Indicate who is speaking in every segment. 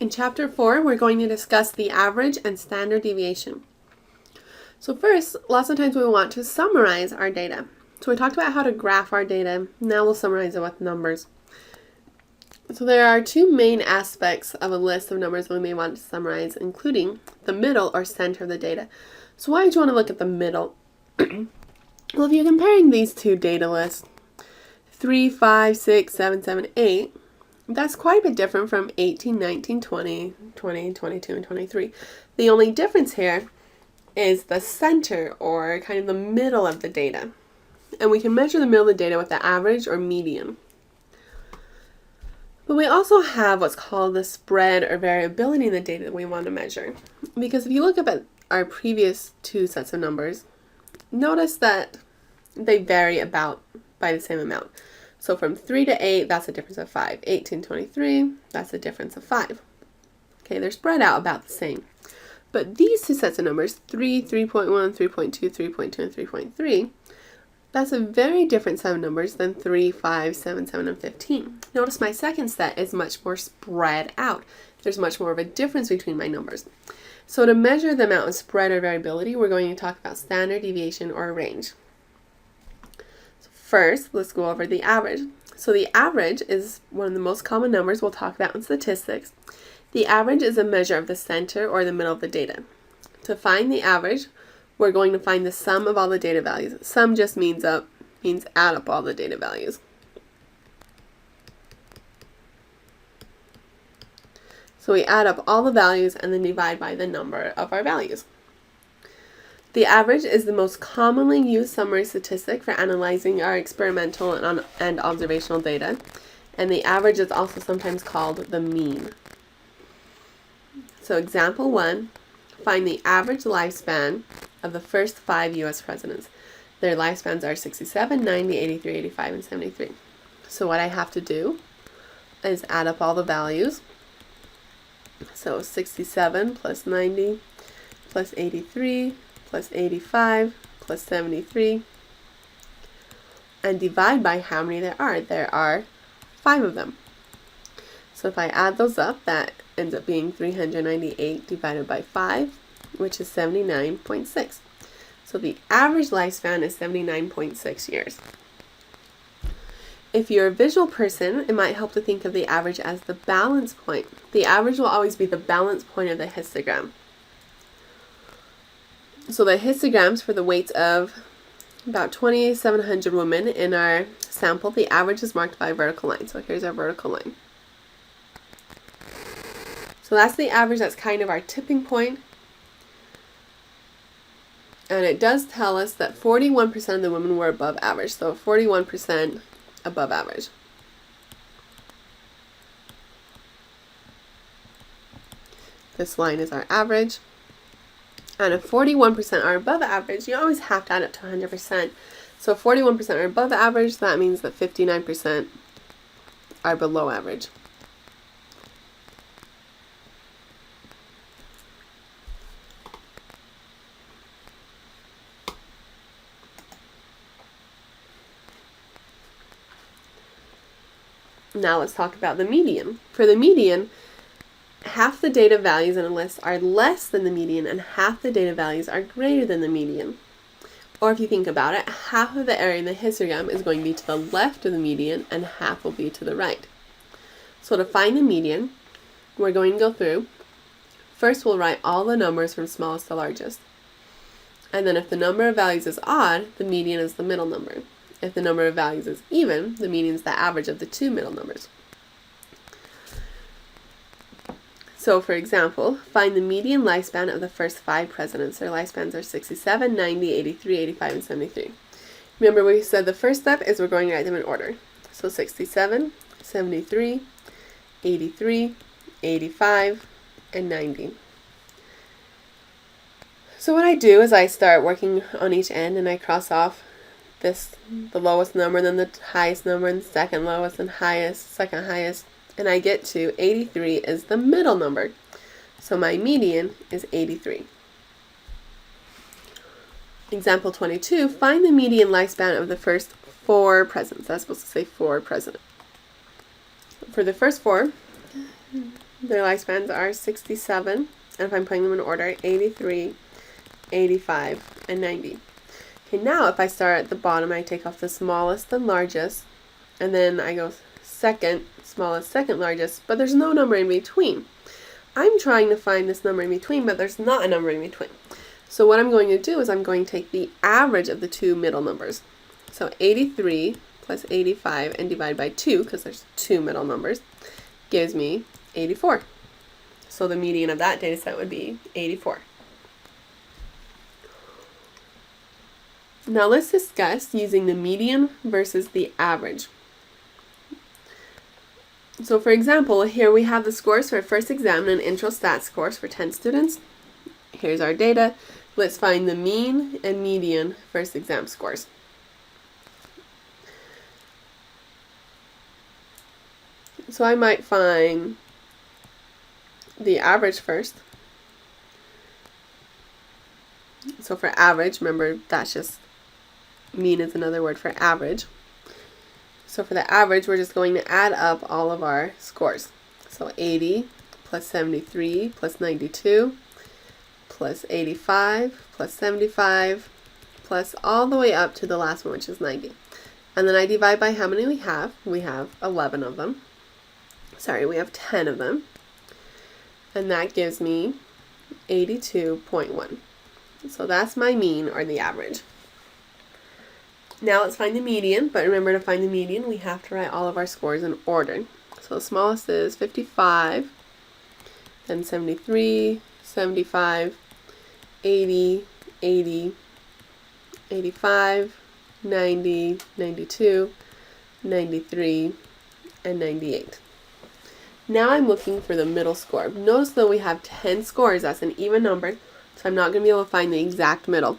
Speaker 1: In Chapter 4, we're going to discuss the average and standard deviation. So first, lots of times we want to summarize our data. So we talked about how to graph our data. Now we'll summarize it with numbers. So there are two main aspects of a list of numbers we may want to summarize, including the middle or center of the data. So why do you want to look at the middle? Well, if you're comparing these two data lists, 3, 5, 6, 7, 7, 8, that's quite a bit different from 18, 19, 20, 20, 22, and 23. The only difference here is the center, or kind of the middle of the data. And we can measure the middle of the data with the average or median. But we also have what's called the spread or variability in the data that we want to measure. Because if you look up at our previous two sets of numbers, notice that they vary about by the same amount. So from 3 to 8, that's a difference of 5. 18, 23, that's a difference of 5. Okay, they're spread out about the same. But these two sets of numbers, 3, 3.1, 3.2, 3.2, and 3.3, that's a very different set of numbers than 3, 5, 7, 7, and 15. Notice my second set is much more spread out. There's much more of a difference between my numbers. So to measure the amount of spread or variability, we're going to talk about standard deviation or range. First, let's go over the average. So the average is one of the most common numbers we'll talk about in statistics. The average is a measure of the center or the middle of the data. To find the average, we're going to find the sum of all the data values. Sum just means add up all the data values. So we add up all the values and then divide by the number of our values. The average is the most commonly used summary statistic for analyzing our experimental and observational data, and the average is also sometimes called the mean. So example 1, find the average lifespan of the first 5 U.S. presidents. Their lifespans are 67, 90, 83, 85, and 73. So what I have to do is add up all the values. So 67 plus 90 plus 83 plus 85 plus 73, and divide by how many there are. There are 5 of them. So if I add those up, that ends up being 398 divided by 5, which is 79.6. So the average lifespan is 79.6 years. If you're a visual person, it might help to think of the average as the balance point. The average will always be the balance point of the histogram. So the histograms for the weights of about 2,700 women in our sample, the average is marked by a vertical line. So here's our vertical line. So that's the average. That's kind of our tipping point. And it does tell us that 41% of the women were above average. So 41% above average. This line is our average. And if 41% are above average, you always have to add up to 100%. So 41% are above average, that means that 59% are below average. Now let's talk about the median. For the median, half the data values in a list are less than the median and half the data values are greater than the median. Or if you think about it, half of the area in the histogram is going to be to the left of the median and half will be to the right. So to find the median, we're going to go through. First we'll write all the numbers from smallest to largest. And then if the number of values is odd, the median is the middle number. If the number of values is even, the median is the average of the two middle numbers. So for example, find the median lifespan of the first 5 presidents. Their lifespans are 67, 90, 83, 85, and 73. Remember we said the first step is we're going to write them in order. So 67, 73, 83, 85, and 90. So what I do is I start working on each end and I cross off the lowest number, then the highest number, and the second lowest, and highest, second highest. And I get to 83 is the middle number. So my median is 83. Example 22, find the median lifespan of the first 4 presidents. That's supposed to say 4 presidents. For the first 4, their lifespans are 67, and if I'm putting them in order, 83, 85, and 90. Okay, now if I start at the bottom, I take off the smallest and largest, and then I go second, smallest, second largest, but there's no number in between. I'm trying to find this number in between, but there's not a number in between. So what I'm going to do is I'm going to take the average of the two middle numbers. So 83 plus 85 and divide by 2, because there's two middle numbers, gives me 84. So the median of that data set would be 84. Now let's discuss using the median versus the average. So for example, here we have the scores for first exam and intro stats course for 10 students. Here's our data. Let's find the mean and median first exam scores. So I might find the average first. So for average, remember that's just, mean is another word for average. So for the average, we're just going to add up all of our scores. So 80 plus 73 plus 92 plus 85 plus 75 plus all the way up to the last one, which is 90. And then I divide by how many we have. We have 11 of them. Sorry, we have 10 of them. And that gives me 82.1. So that's my mean, or the average. Now let's find the median, but remember, to find the median we have to write all of our scores in order. So the smallest is 55, then 73, 75, 80, 80, 85, 90, 92, 93, and 98. Now I'm looking for the middle score. Notice though we have 10 scores, that's an even number, so I'm not going to be able to find the exact middle.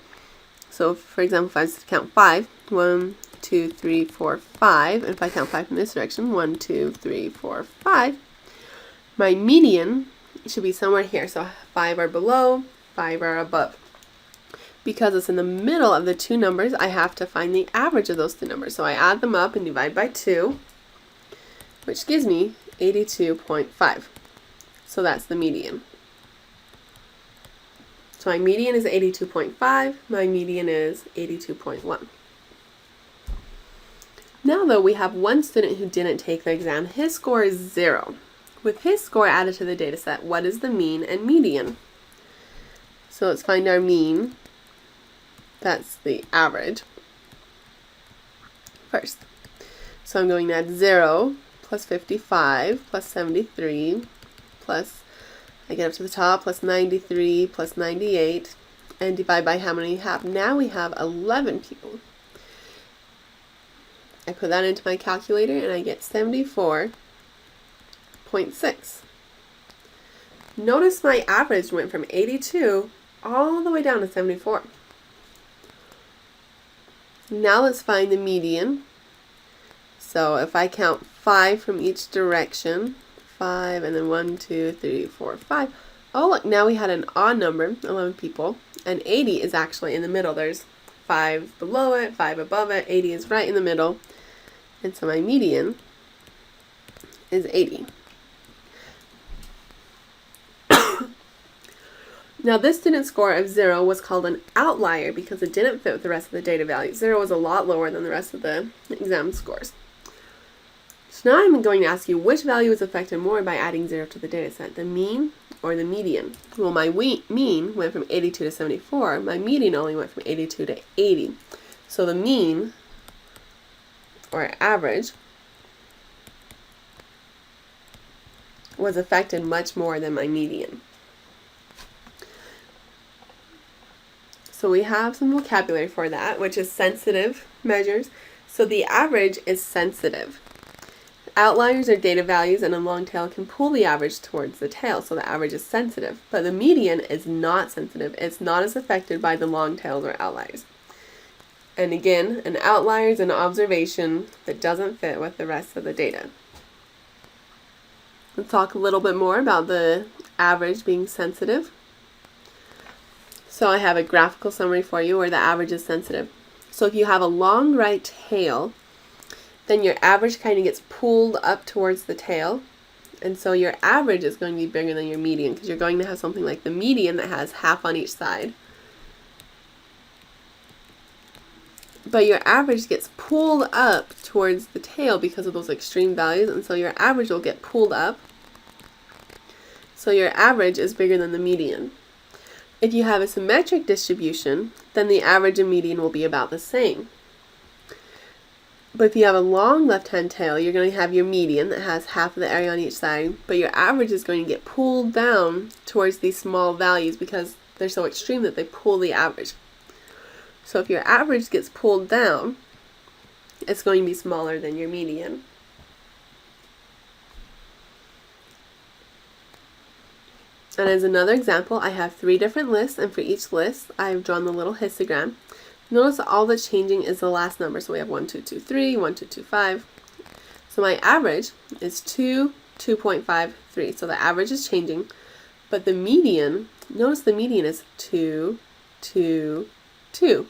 Speaker 1: So for example, if I was to count 5, 1, 2, 3, 4, 5, and if I count 5 in this direction, 1, 2, 3, 4, 5, my median should be somewhere here. So 5 are below, 5 are above. Because it's in the middle of the two numbers, I have to find the average of those two numbers. So I add them up and divide by 2, which gives me 82.5. So that's the median. So my median is 82.5, my median is 82.1. Now though, we have one student who didn't take the exam. His score is 0. With his score added to the data set, what is the mean and median? So let's find our mean. That's the average first. So I'm going to add 0 plus 55 plus 73 plus, I get up to the top, plus 93 plus 98, and divide by how many we have. Now we have 11 people. I put that into my calculator and I get 74.6. Notice my average went from 82 all the way down to 74. Now let's find the median. So if I count 5 from each direction, 5 and then 1, 2, 3, 4, 5. Oh look, now we had an odd number, 11 people, and 80 is actually in the middle. There's 5 below it, 5 above it, 80 is right in the middle, and so my median is 80. Now this student's score of 0 was called an outlier because it didn't fit with the rest of the data values. 0 was a lot lower than the rest of the exam scores. So now I'm going to ask you, which value is affected more by adding 0 to the data set, the mean or the median? Well, my mean went from 82 to 74. My median only went from 82 to 80. So the mean, or average, was affected much more than my median. So we have some vocabulary for that, which is sensitive measures. So the average is sensitive. Outliers are data values, and a long tail can pull the average towards the tail, so the average is sensitive. But the median is not sensitive. It's not as affected by the long tails or outliers. And again, an outlier is an observation that doesn't fit with the rest of the data. Let's talk a little bit more about the average being sensitive. So I have a graphical summary for you where the average is sensitive. So if you have a long right tail, then your average kind of gets pulled up towards the tail, And so your average is going to be bigger than your median, because you're going to have something like the median that has half on each side. But your average gets pulled up towards the tail because of those extreme values, and so your average will get pulled up. So your average is bigger than the median. If you have a symmetric distribution, then the average and median will be about the same. But if you have a long left-hand tail, you're going to have your median that has half of the area on each side, but your average is going to get pulled down towards these small values because they're so extreme that they pull the average. So if your average gets pulled down, it's going to be smaller than your median. And as another example, I have 3 different lists, and for each list, I've drawn the little histogram. Notice all that's changing is the last number. So we have 1, 2, 2, 3, 1, 2, 2, 5. So my average is 2, 2.53. So the average is changing, but the median, notice the median is 2, 2, 2.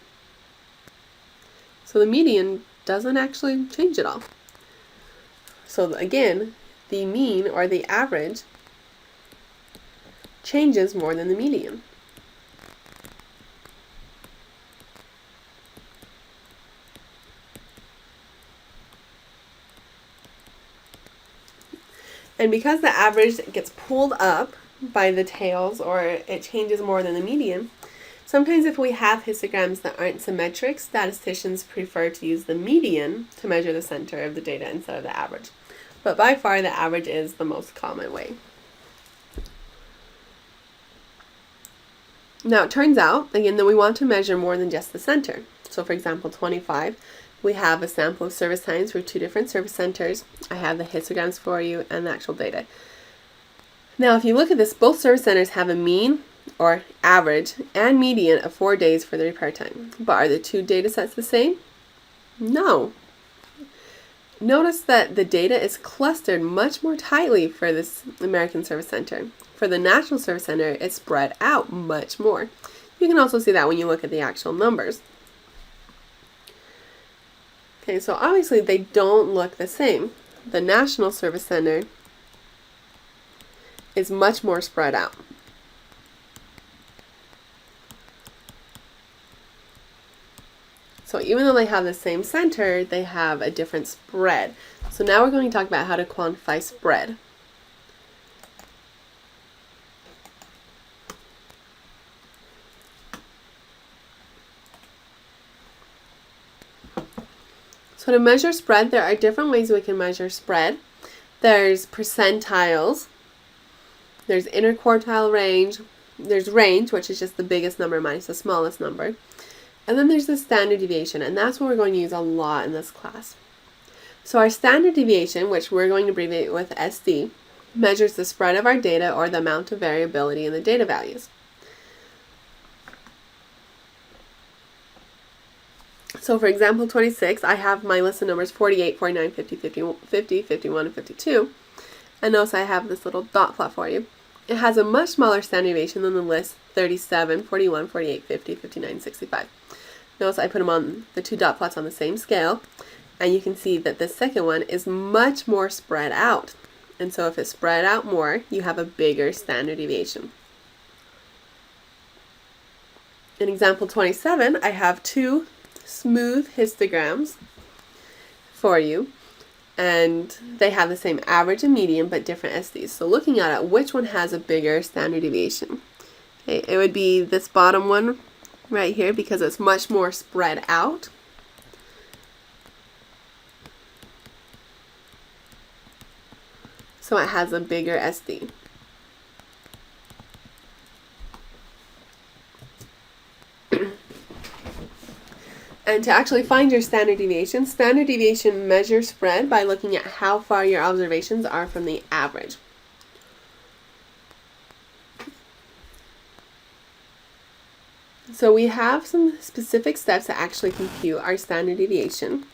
Speaker 1: So the median doesn't actually change at all. So again, the mean or the average changes more than the median. And because the average gets pulled up by the tails, or it changes more than the median, sometimes if we have histograms that aren't symmetric, statisticians prefer to use the median to measure the center of the data instead of the average. But by far, the average is the most common way. Now, it turns out, again, that we want to measure more than just the center. So for example, 25, we have a sample of service times for 2 different service centers. I have the histograms for you and the actual data. Now, if you look at this, both service centers have a mean, or average, and median of 4 days for the repair time. But are the 2 data sets the same? No. Notice that the data is clustered much more tightly for this American Service Center. For the National Service Center, it's spread out much more. You can also see that when you look at the actual numbers. Okay, so obviously they don't look the same. The National Service Center is much more spread out. So even though they have the same center, they have a different spread. So now we're going to talk about how to quantify spread. So to measure spread, there are different ways we can measure spread. There's percentiles, there's interquartile range, there's range, which is just the biggest number minus the smallest number. And then there's the standard deviation, and that's what we're going to use a lot in this class. So our standard deviation, which we're going to abbreviate with SD, measures the spread of our data or the amount of variability in the data values. So for example 26, I have my list of numbers 48, 49, 50, 50, 51, and 52. And notice I have this little dot plot for you. It has a much smaller standard deviation than the list 37, 41, 48, 50, 59, 65. Notice I put them on the 2 dot plots on the same scale, and you can see that the second one is much more spread out. And so if it's spread out more, you have a bigger standard deviation. In example 27, I have 2 smooth histograms for you, and they have the same average and median but different SDs. So looking at it, which one has a bigger standard deviation? Okay, it would be this bottom one right here because it's much more spread out. So it has a bigger SD. And to actually find your standard deviation measures spread by looking at how far your observations are from the average. So we have some specific steps to actually compute our standard deviation.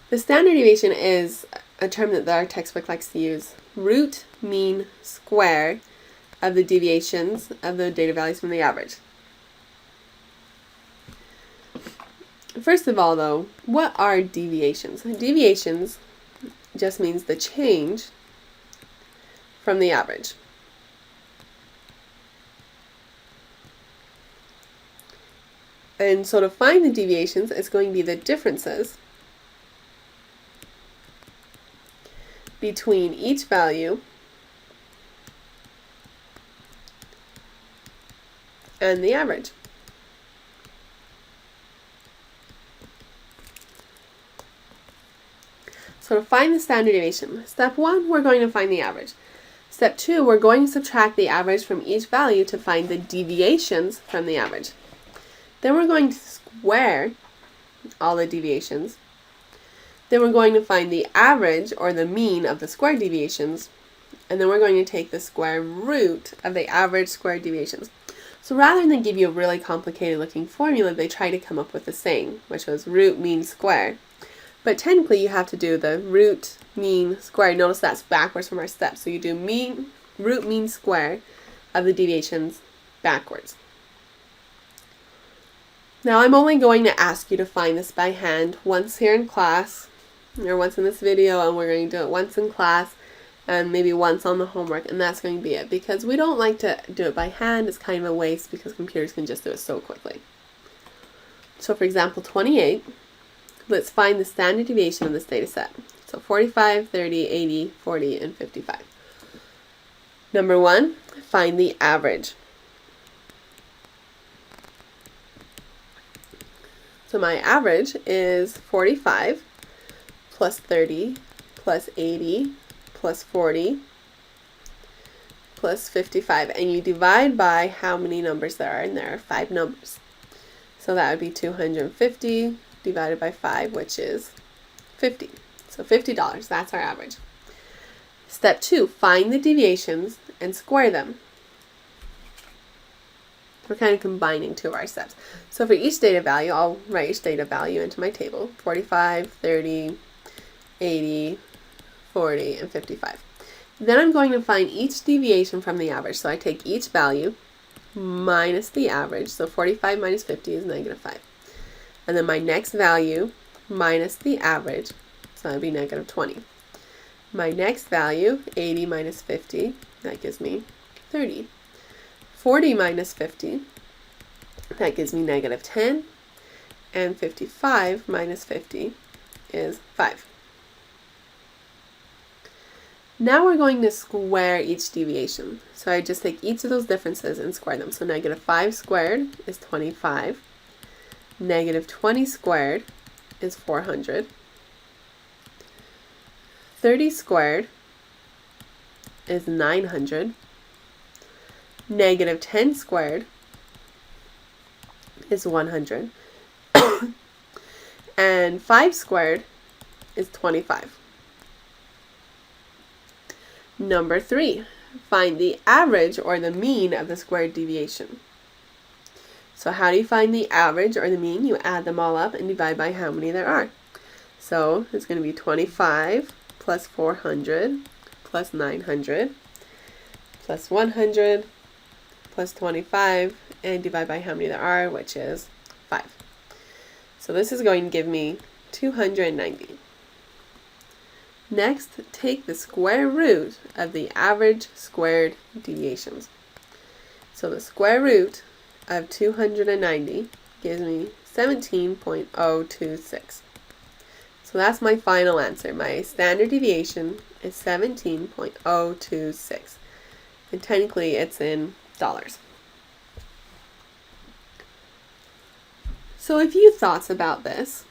Speaker 1: The standard deviation is a term that our textbook likes to use. Root, mean, square of the deviations of the data values from the average. First of all, though, what are deviations? Deviations just means the change from the average. And so to find the deviations, it's going to be the differences between each value and the average. So to find the standard deviation, step 1, we're going to find the average. Step 2, we're going to subtract the average from each value to find the deviations from the average. Then we're going to square all the deviations. Then we're going to find the average or the mean of the square deviations. And then we're going to take the square root of the average square deviations. So rather than give you a really complicated looking formula, they try to come up with the same, which was root mean square. But technically you have to do the root mean square. Notice that's backwards from our steps. So you do root mean square of the deviations backwards. Now I'm only going to ask you to find this by hand once here in class, or once in this video, and we're going to do it once in class and maybe once on the homework, and that's going to be it, because we don't like to do it by hand. It's kind of a waste because computers can just do it so quickly. So for example 28, let's find the standard deviation of this data set. So 45, 30, 80, 40, and 55. Number 1, find the average. So my average is 45 plus 30 plus 80 plus 40 plus 55. And you divide by how many numbers there are, and there are 5 numbers. So that would be 250 divided by 5, which is 50. So $50, that's our average. Step 2, find the deviations and square them. We're kind of combining 2 of our steps. So for each data value, I'll write each data value into my table. 45, 30, 80, 40, and 55. Then I'm going to find each deviation from the average. So I take each value minus the average. So 45 minus 50 is negative 5. And then my next value minus the average. So that would be negative 20. My next value, 80 minus 50, that gives me 30. 40 minus 50, that gives me negative 10, and 55 minus 50 is 5. Now we're going to square each deviation. So I just take each of those differences and square them. So negative 5 squared is 25, negative 20 squared is 400, 30 squared is 900, negative 10 squared is 100, and 5 squared is 25. Number 3, find the average or the mean of the squared deviation. So how do you find the average or the mean? You add them all up and divide by how many there are. So it's going to be 25 plus 400 plus 900 plus 100 plus 25, and divide by how many there are, which is 5. So this is going to give me 290. Next, take the square root of the average squared deviations. So the square root of 290 gives me 17.026. So that's my final answer. My standard deviation is 17.026. And technically it's in dollars. So a few thoughts about this,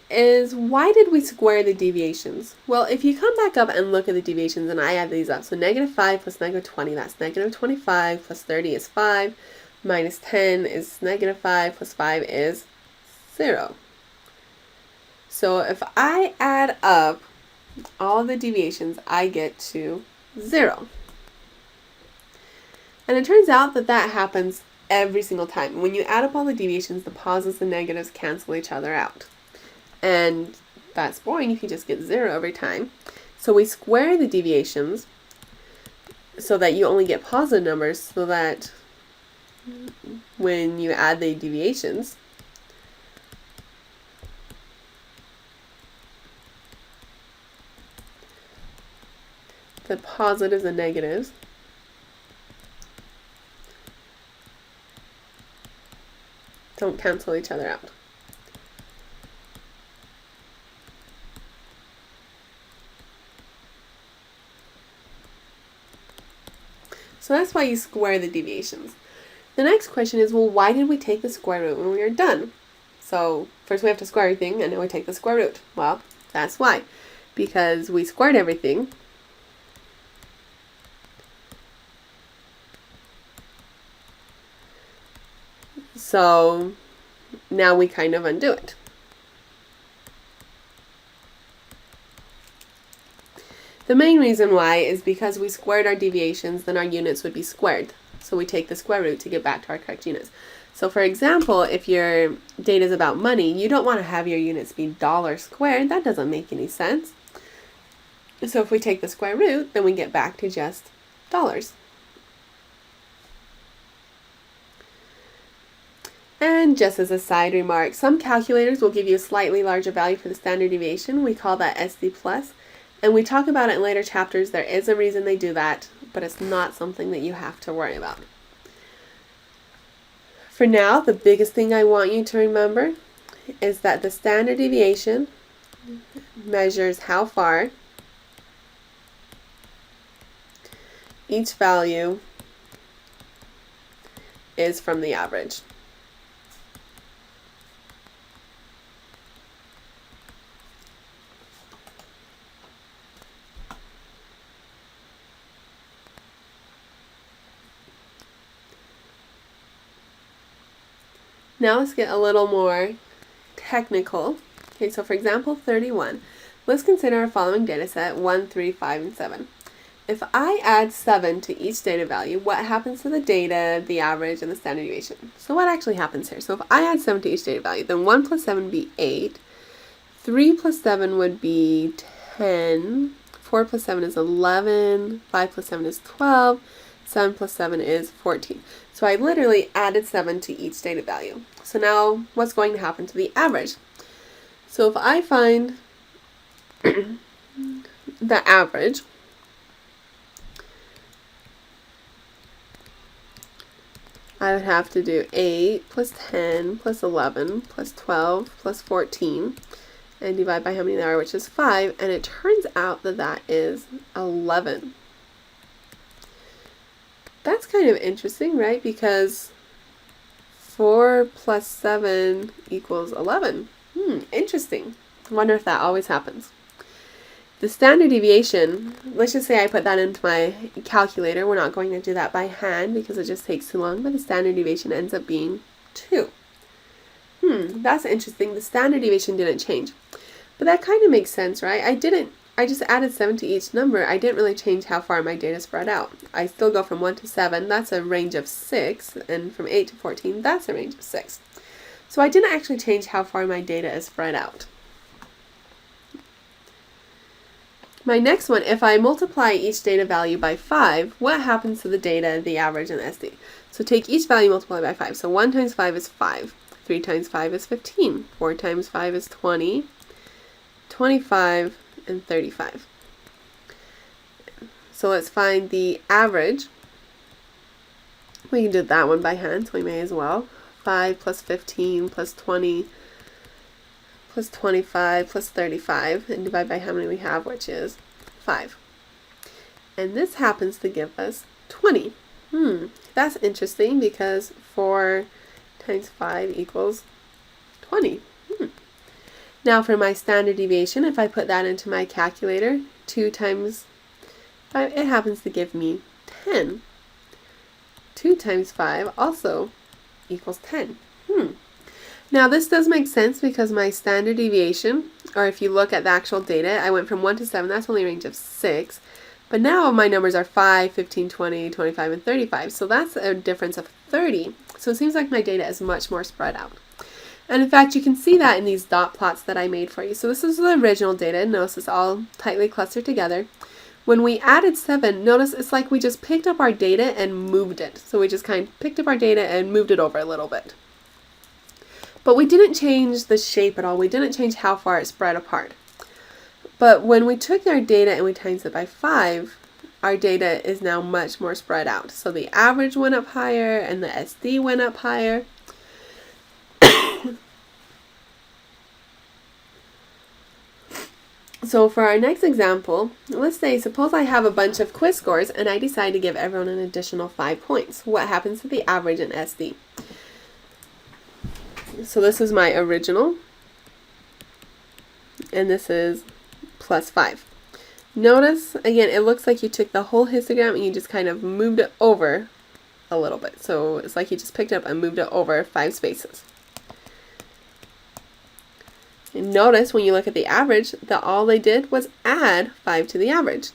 Speaker 1: is why did we square the deviations? Well, if you come back up and look at the deviations, and I add these up, so negative 5 plus negative 20, that's negative 25, plus 30 is 5, minus 10 is negative 5, plus 5 is 0. So if I add up all the deviations, I get to 0. And it turns out that that happens every single time. When you add up all the deviations, the positives and negatives cancel each other out. And that's boring if you just get 0 every time. So we square the deviations so that you only get positive numbers, so that when you add the deviations, the positives and negatives. Don't cancel each other out. So that's why you square the deviations. The next question is, well, why did we take the square root when we were done? So first we have to square everything, and then we take the square root. Well, that's why. Because we squared everything. So now we kind of undo it. The main reason why is because we squared our deviations, then our units would be squared. So we take the square root to get back to our correct units. So for example, if your data is about money, you don't want to have your units be dollars squared. That doesn't make any sense. So if we take the square root, then we get back to just dollars. And just as a side remark, some calculators will give you a slightly larger value for the standard deviation. We call that SD+. And we talk about it in later chapters. There is a reason they do that, but it's not something that you have to worry about. For now, the biggest thing I want you to remember is that the standard deviation measures how far each value is from the average. Now let's get a little more technical. Okay, so for example 31, let's consider our following data set 1, 3, 5, and 7. If I add 7 to each data value, what happens to the data, the average, and the standard deviation? So what actually happens here? So if I add 7 to each data value, then 1 plus 7 would be 8, 3 plus 7 would be 10, 4 plus 7 is 11, 5 plus 7 is 12, 7 plus 7 is 14. So I literally added 7 to each data value. So now what's going to happen to the average? So if I find the average, I would have to do 8 plus 10 plus 11 plus 12 plus 14 and divide by how many there are, which is 5, and it turns out that that is 11. That's kind of interesting, right? Because 4 plus 7 equals 11. Interesting. I wonder if that always happens. The standard deviation, let's just say I put that into my calculator. We're not going to do that by hand because it just takes too long, but the standard deviation ends up being 2. That's interesting. The standard deviation didn't change. But that kind of makes sense, right? I just added 7 to each number. I didn't really change how far my data spread out. I still go from 1 to 7, that's a range of 6, and from 8 to 14, that's a range of 6. So I didn't actually change how far my data is spread out. My next one, if I multiply each data value by 5, what happens to the data, the average, and the SD? So take each value multiplied by 5. So 1 times 5 is 5, 3 times 5 is 15, 4 times 5 is 20, 25, and 35. So let's find the average. We can do that one by hand, so we may as well. 5 plus 15 plus 20 plus 25 plus 35, and divide by how many we have, which is 5. And this happens to give us 20. That's interesting because 4 times 5 equals 20. Now for my standard deviation, if I put that into my calculator, 2 times 5, it happens to give me 10. 2 times 5 also equals 10. Now this does make sense because my standard deviation, or if you look at the actual data, I went from 1 to 7, that's only a range of 6. But now my numbers are 5, 15, 20, 25, and 35. So that's a difference of 30. So it seems like my data is much more spread out. And in fact, you can see that in these dot plots that I made for you. So this is the original data. Notice it's all tightly clustered together. When we added 7, notice it's like we just picked up our data and moved it. So we just kind of picked up our data and moved it over a little bit. But we didn't change the shape at all. We didn't change how far it spread apart. But when we took our data and we times it by 5, our data is now much more spread out. So the average went up higher and the SD went up higher. So for our next example, let's say, suppose I have a bunch of quiz scores and I decide to give everyone an additional 5 points. What happens to the average and SD? So this is my original, and this is plus 5. Notice, again, it looks like you took the whole histogram and you just kind of moved it over a little bit. So it's like you just picked it up and moved it over 5 spaces. And notice when you look at the average that all they did was add 5 to the average.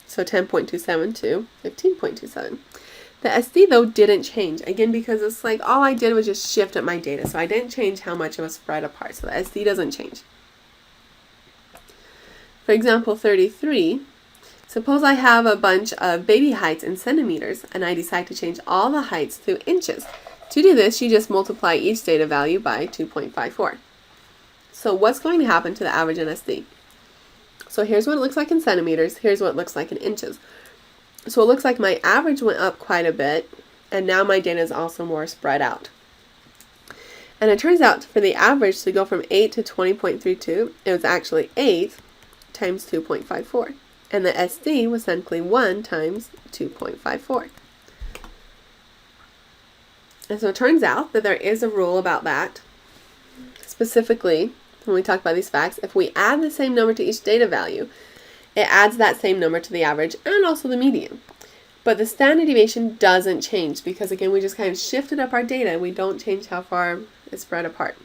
Speaker 1: So 10.27 to 15.27. The SD though didn't change, again because it's like all I did was just shift up my data, so I didn't change how much it was spread apart, so the SD doesn't change. For example 33, suppose I have a bunch of baby heights in centimeters and I decide to change all the heights to inches. To do this, you just multiply each data value by 2.54. So what's going to happen to the average and SD? So here's what it looks like in centimeters, here's what it looks like in inches. So it looks like my average went up quite a bit, and now my data is also more spread out. And it turns out for the average to go from 8 to 20.32, it was actually 8 times 2.54. And the SD was simply 1 times 2.54. And so it turns out that there is a rule about that. Specifically, when we talk about these facts, if we add the same number to each data value, it adds that same number to the average and also the median. But the standard deviation doesn't change because, again, we just kind of shifted up our data. We don't change how far it's spread apart.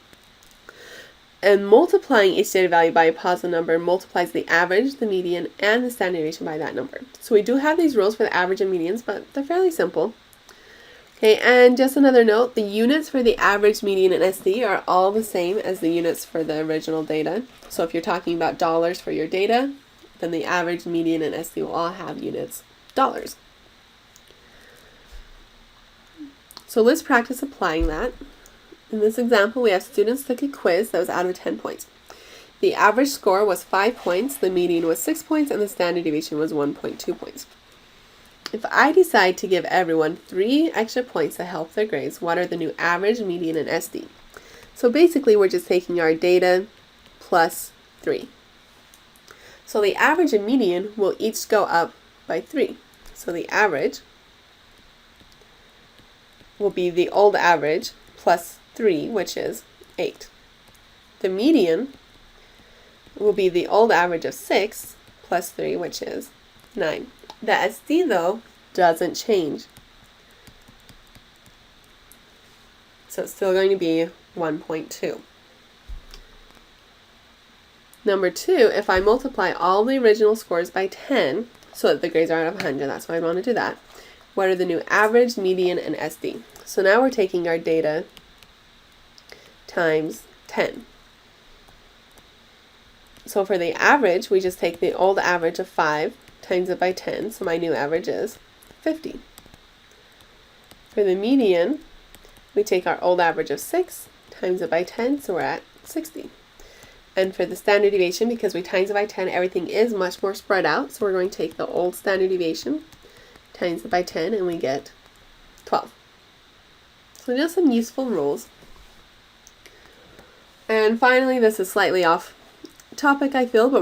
Speaker 1: And multiplying each data value by a positive number multiplies the average, the median, and the standard deviation by that number. So we do have these rules for the average and medians, but they're fairly simple. Okay, and just another note, the units for the average, median, and SD are all the same as the units for the original data. So if you're talking about dollars for your data, then the average, median, and SD will all have units, dollars. So let's practice applying that. In this example, we have students took a quiz that was out of 10 points. The average score was 5 points, the median was 6 points, and the standard deviation was 1.2 points. If I decide to give everyone 3 extra points to help their grades, what are the new average, median, and SD? So basically, we're just taking our data plus 3. So the average and median will each go up by 3. So the average will be the old average plus 3, which is 8. The median will be the old average of 6 plus 3, which is 9. The SD, though, doesn't change. So it's still going to be 1.2. Number 2, if I multiply all the original scores by 10, so that the grades are out of 100, that's why I want to do that, what are the new average, median, and SD? So now we're taking our data times 10. So for the average, we just take the old average of 5, times it by 10, so my new average is 50. For the median, we take our old average of 6, times it by 10, so we're at 60. And for the standard deviation, because we times it by 10, everything is much more spread out, so we're going to take the old standard deviation, times it by 10, and we get 12. So just some useful rules. And finally, this is slightly off topic, I feel, but